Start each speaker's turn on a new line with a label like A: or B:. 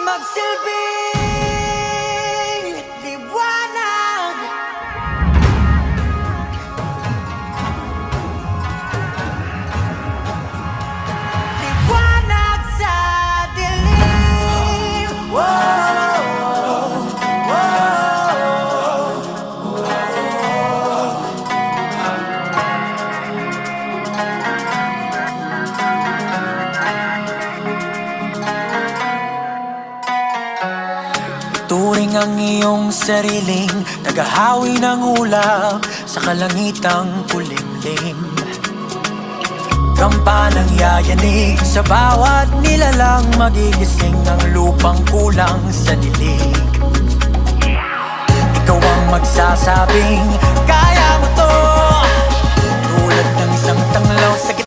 A: magsilbing liwanag. Liwanag sa dilim. Whoa, turing ang iyong sariling naghahawi ng ulap sa kalangitang kulimlim. Kampanang yayanig sa bawat nilalang, magigising ang lupang kulang sa dilig. Ikaw ang magsasabing